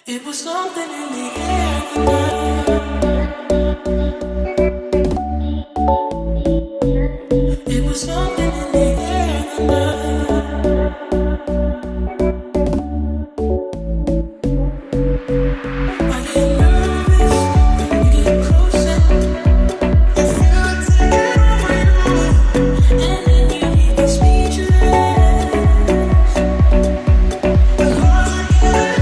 It was something in the air tonight. It was something in the air tonight. I get nervous when we get closer. You feel it taking over you, and then you leave me speechless. Because I can't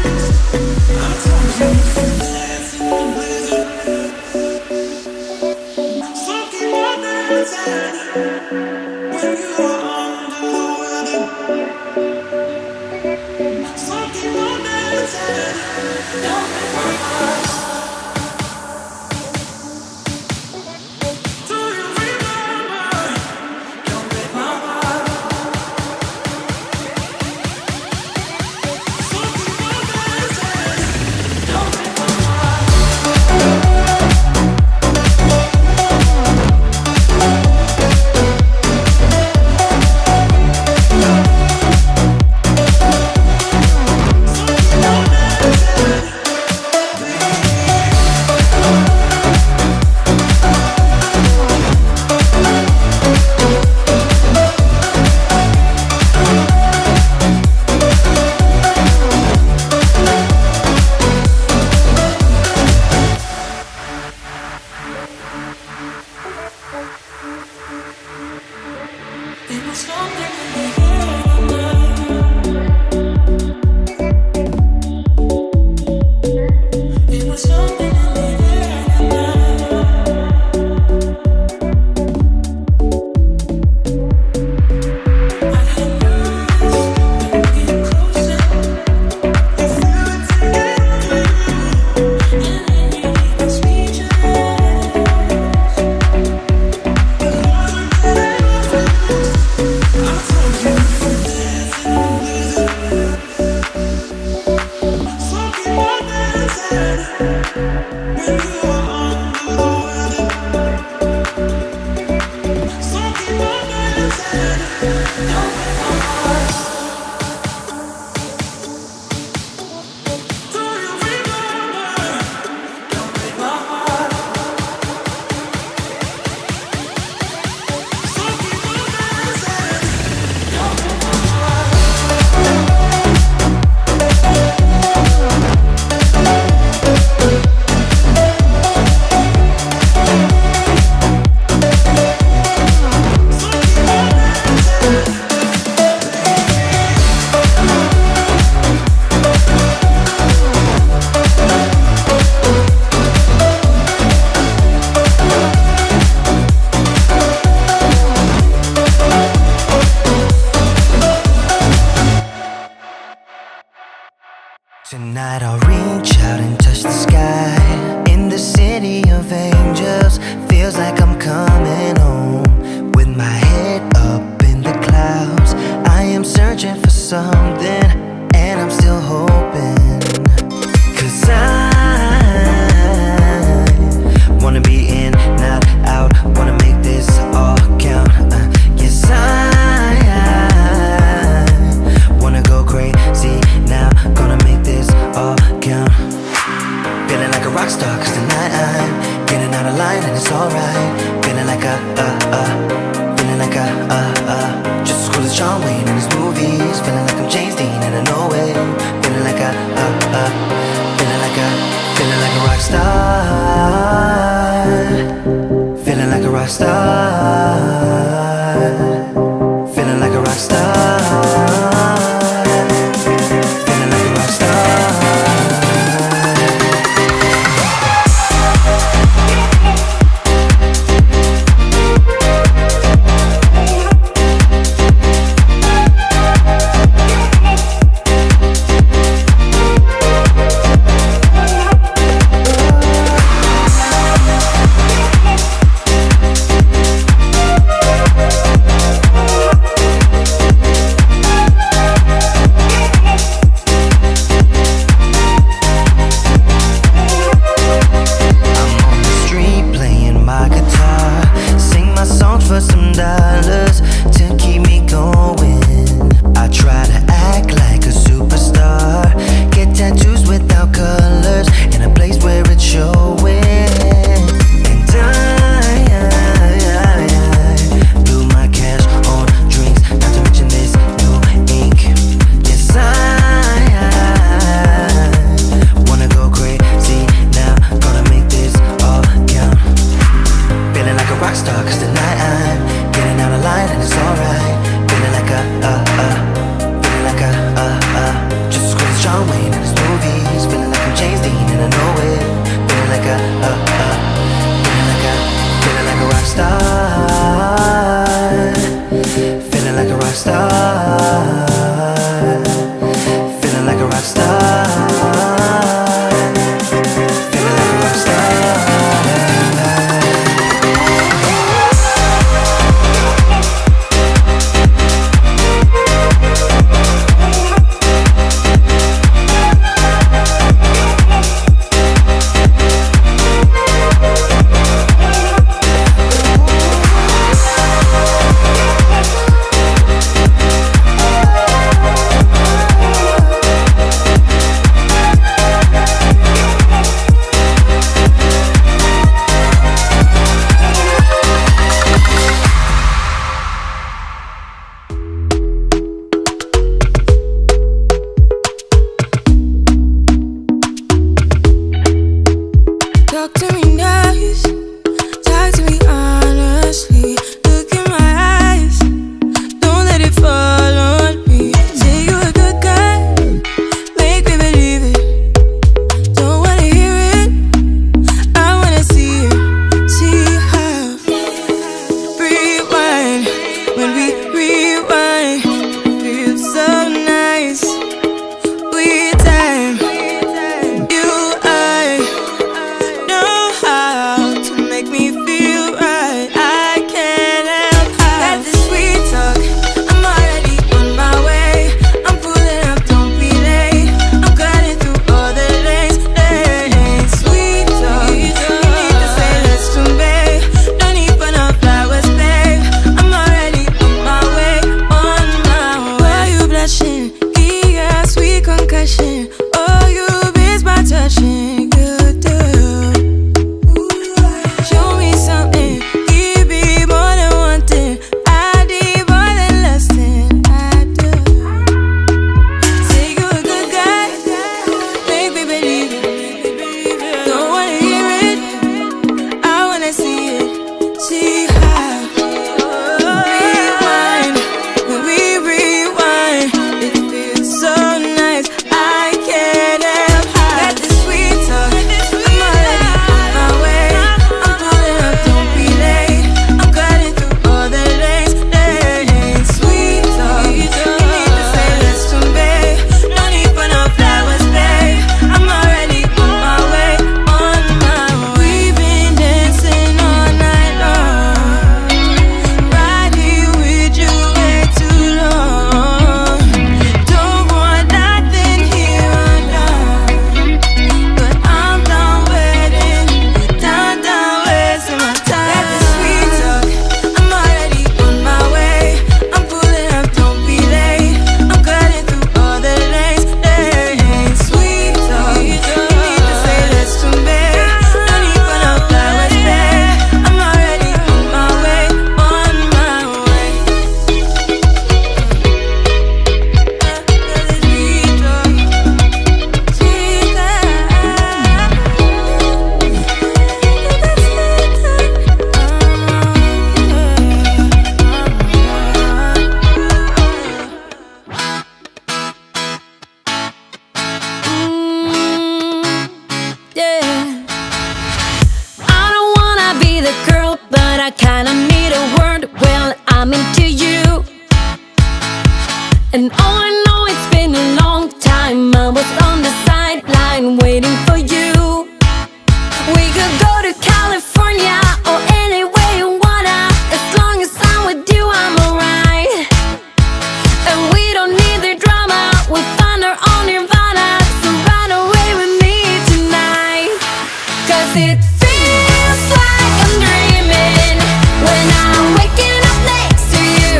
resist. I told you to dance in the blizzard. So keep on dancing when you are under the weather. So keep on dancing. Don't break my heart. Do you remember? Don't break my heart. So keep on dancing. Don't break my heart. It was something in the air. It was something in the air. I get nervous when we get closer. You feel it taking over you, and then you leave me speechless. Tonight I'll reach out and touch the sky. In the city of angels, feels like I'm coming home. With my head up in the clouds, I am searching for something, and I'm still hoping. 'Cause I wanna be in, not out, wanna make this all count. Yes, I wanna go crazy now, gonna make this all count. Feeling like a rock star, 'cause tonight I'm getting out of line and it's alright. Feeling like feeling like just as cool as John Wayne in his movies. Feeling like I'm James Dean and I know it. Feeling like feeling like a rock star. Feeling like a rock star. Feeling like a rock star. Feeling like a rock star. star. Feeling like a rock star. Feeling like a rock star. Feeling like a rock star. Talk to me nice, talk to me honestly. Look in my eyes, don't let it fall on me. Say you're a good guy, make me believe it. Don't wanna hear it, I wanna see it. See how rewind, when we rewind, it feels so nice. We time, you know how to make me feel right. I can't help how. Got this sweet talk, I'm already on my way. I'm pulling up, don't be late. I'm cutting through all the lanes. Sweet talk, you need to say let's do, babe. No need for no flowers, babe. I'm already on my way, on my way. Why you blushing? Yeah, sweet concussion. Oh, you miss my touching. Good girl. Show me something. Give me more than one thing. I need more than less than I do. Say you're a good guy, make me believe it. Don't wanna hear it, I wanna see it. See how rewind, when we rewind, it feels so nice. I can't help how. Got this sweet talk, I'm already on my way. I'm pulling up, don't be late. I'm cutting through all the lanes. Sweet talk, you need to say let's do, babe. No need for no flowers, babe. I'm already on my way, on my way. We've been dancing all night long, right here with you way too long. Don't want nothing here or now, but I'm done waiting, done wasting my time. Got this sweet talk, I'm already on my way. I'm pulling up, don't be late. I'm cutting through all the lanes. Sweet talk, you need to say let's do, babe. No need for no flowers, babe. I'm already on my way, on my way. Yeah. I don't wanna be the girl, but I kinda need a word. Well, I'm into you, and all I know, it's been a long time. I was on the sideline waiting for you. We could go to California or anywhere you wanna. As long as I'm with you, I'm alright. And we don't need the drama, we'll find our own nirvana. So run away with me tonight, 'cause it feels like I'm dreaming when I'm waking up next to you.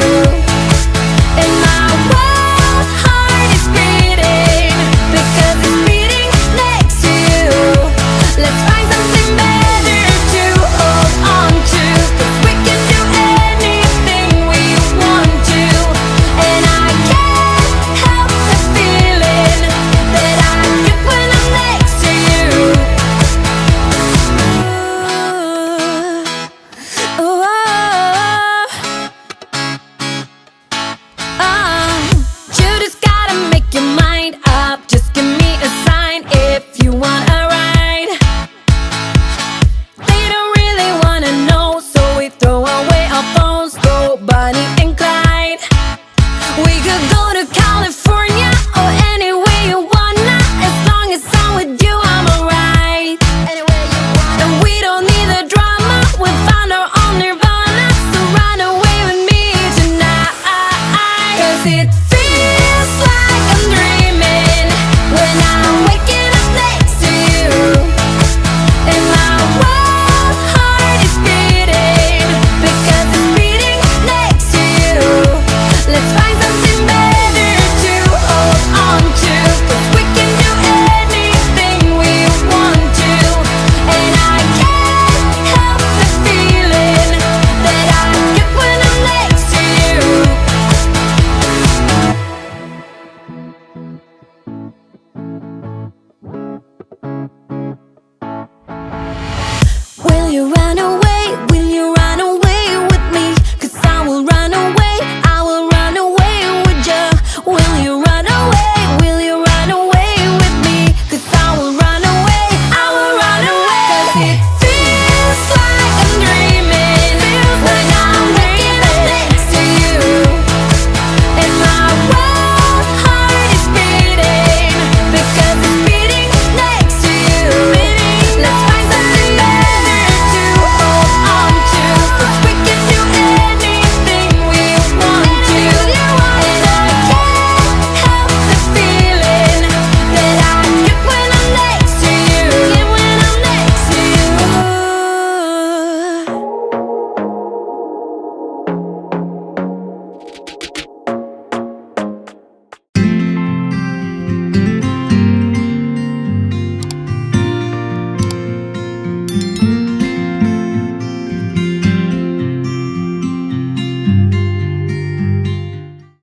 And my wild heart is beating because it's beating next to you. you right.